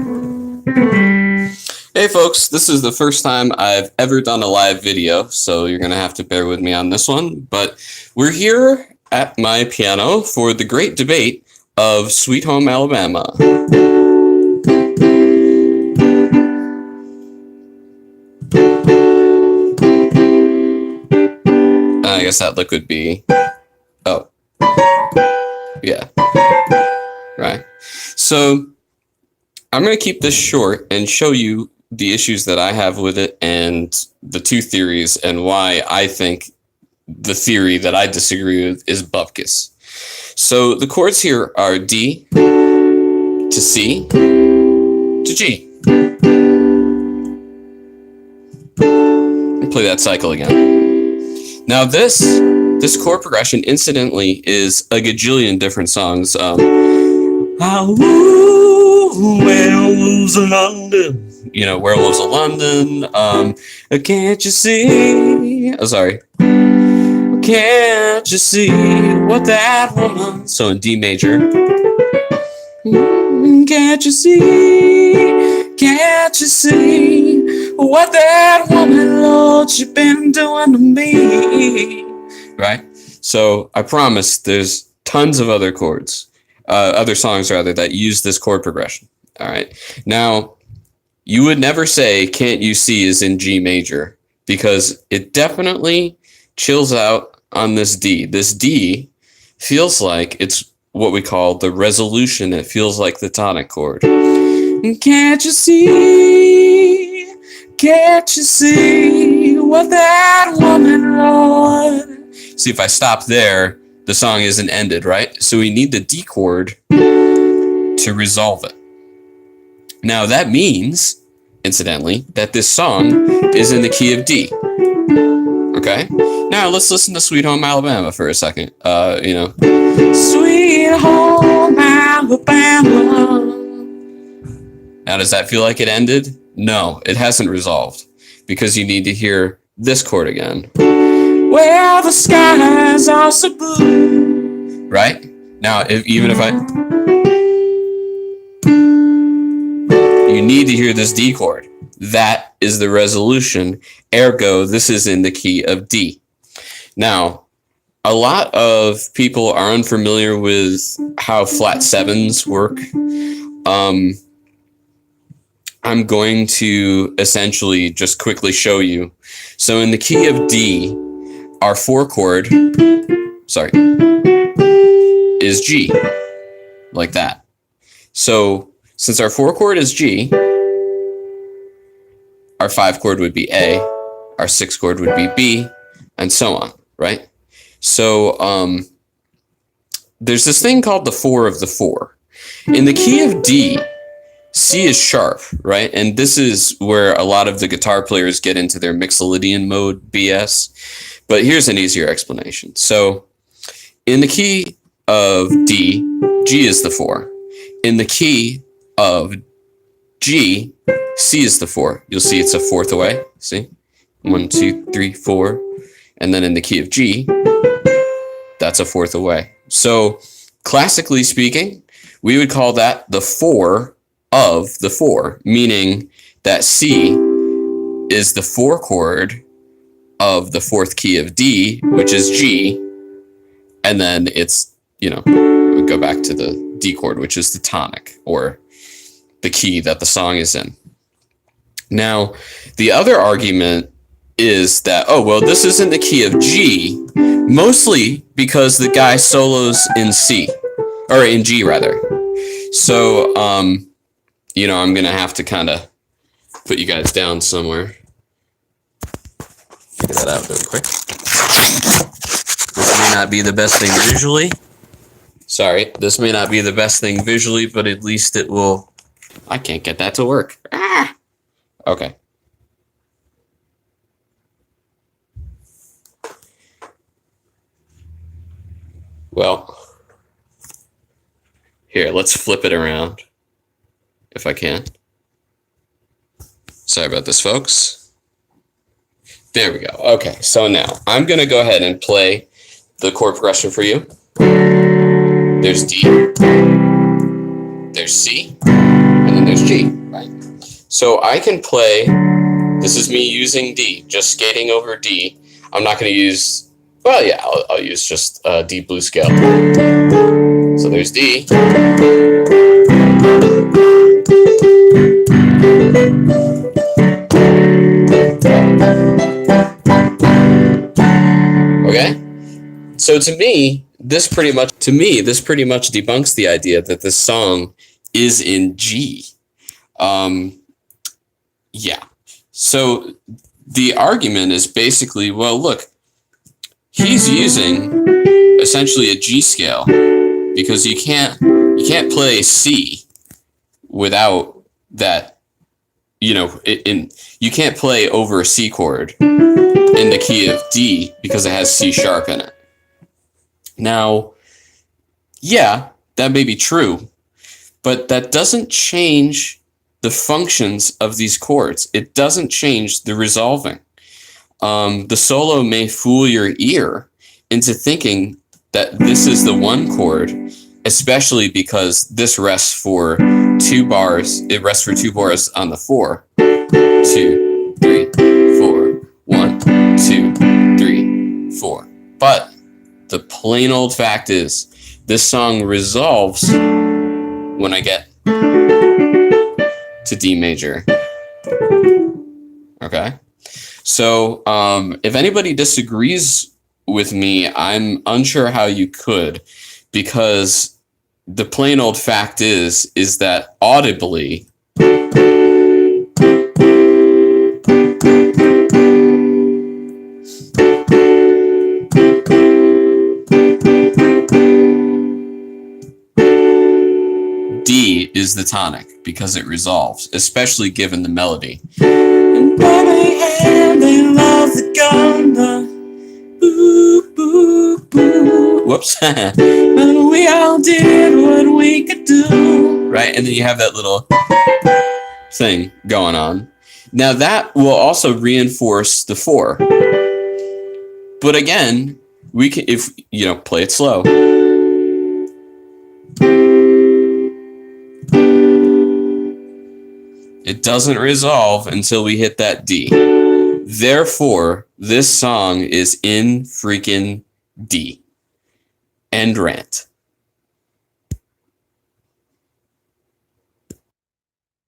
Hey folks, this is the first time I've ever done a live video, so you're going to have to bear with me on this one, but we're here at my piano for the great debate of Sweet Home Alabama. I guess that lick would be, oh, yeah, right. So I'm going to keep this short and show you the issues that I have with it and the two theories and why I think the theory that I disagree with is bupkis. So the chords here are D to C to G. Play that cycle again. Now this chord progression, incidentally, is a gajillion different songs. Werewolves of London. You know, Werewolves of London. Can't you see? Oh, sorry. Can't you see what that woman? So in D major. Can't you see? Can't you see what that woman, Lord, she been doing to me? Right? So I promise there's tons of other chords. Other songs rather that use this chord progression. All right. Now, you would never say "Can't You See" is in G major because it definitely chills out on this D. This D feels like it's what we call the resolution. It feels like the tonic chord. Can't you see? Can't you see what that woman, Lord? See, if I stop there, the song isn't ended, right? So we need the D chord to resolve it. Now that means, incidentally, that this song is in the key of D. Okay? Now let's listen to Sweet Home Alabama for a second. Sweet Home Alabama. Now does that feel like it ended? No, it hasn't resolved because you need to hear this chord again. Where the skies are so blue. Right? Now, even if you need to hear this D chord. That is the resolution. Ergo, this is in the key of D. Now, a lot of people are unfamiliar with how flat sevens work. I'm going to essentially just quickly show you. So in the key of D, our 4 chord, is G, like that. So since our 4 chord is G, our 5 chord would be A, our 6 chord would be B, and so on, right? So there's this thing called the 4 of the 4. In the key of D, C is sharp, right? And this is where a lot of the guitar players get into their Mixolydian mode BS. But here's an easier explanation. So in the key of D, G is the 4. In the key of G, C is the 4. You'll see it's a fourth away. See? 1, 2, 3, 4. And then in the key of G, that's a fourth away. So classically speaking, we would call that the 4 of the 4, meaning that C is the 4 chord of the 4th key of D, which is G, and then it's, we go back to the D chord, which is the tonic, or the key that the song is in. Now, the other argument is that, this is in the key of G, mostly because the guy solos in C, or in G rather. So, I'm going to have to kind of put you guys down somewhere. Figure that out really quick. This may not be the best thing visually. Sorry, this may not be the best thing visually, but at least it will... I can't get that to work. Okay. Well, here, let's flip it around, if I can. Sorry about this, folks. There we go. Okay, so now I'm going to go ahead and play the chord progression for you. There's D, there's C, and then there's G, right? So I can play, this is me using D, just skating over D. I'm not going to use, well, yeah, I'll use just D blues scale. So there's D. Okay? So to me, this pretty much debunks the idea that this song is in G. Yeah. So the argument is basically, well, look, he's using essentially a G scale because you can't play C without that, you can't play over a C chord in the key of D because it has C sharp in it. Now, yeah, that may be true, but that doesn't change the functions of these chords. It doesn't change the resolving. The solo may fool your ear into thinking that this is the one chord, especially because this rests for 2 bars. It rests for 2 bars on the 4. 2, 3, 4. 1, 2, 3, 4. But the plain old fact is, this song resolves when I get to D major. Okay? So, if anybody disagrees with me, I'm unsure how you could, because the plain old fact is that audibly, D is the tonic because it resolves, especially given the melody. And Birmingham, they love the gun, boo, boo, boo. Whoops. But we all did what we could do. Right? And then you have that little thing going on. Now that will also reinforce the 4. But again, we can, if play it slow. It doesn't resolve until we hit that D. Therefore, this song is in freaking D. End rant.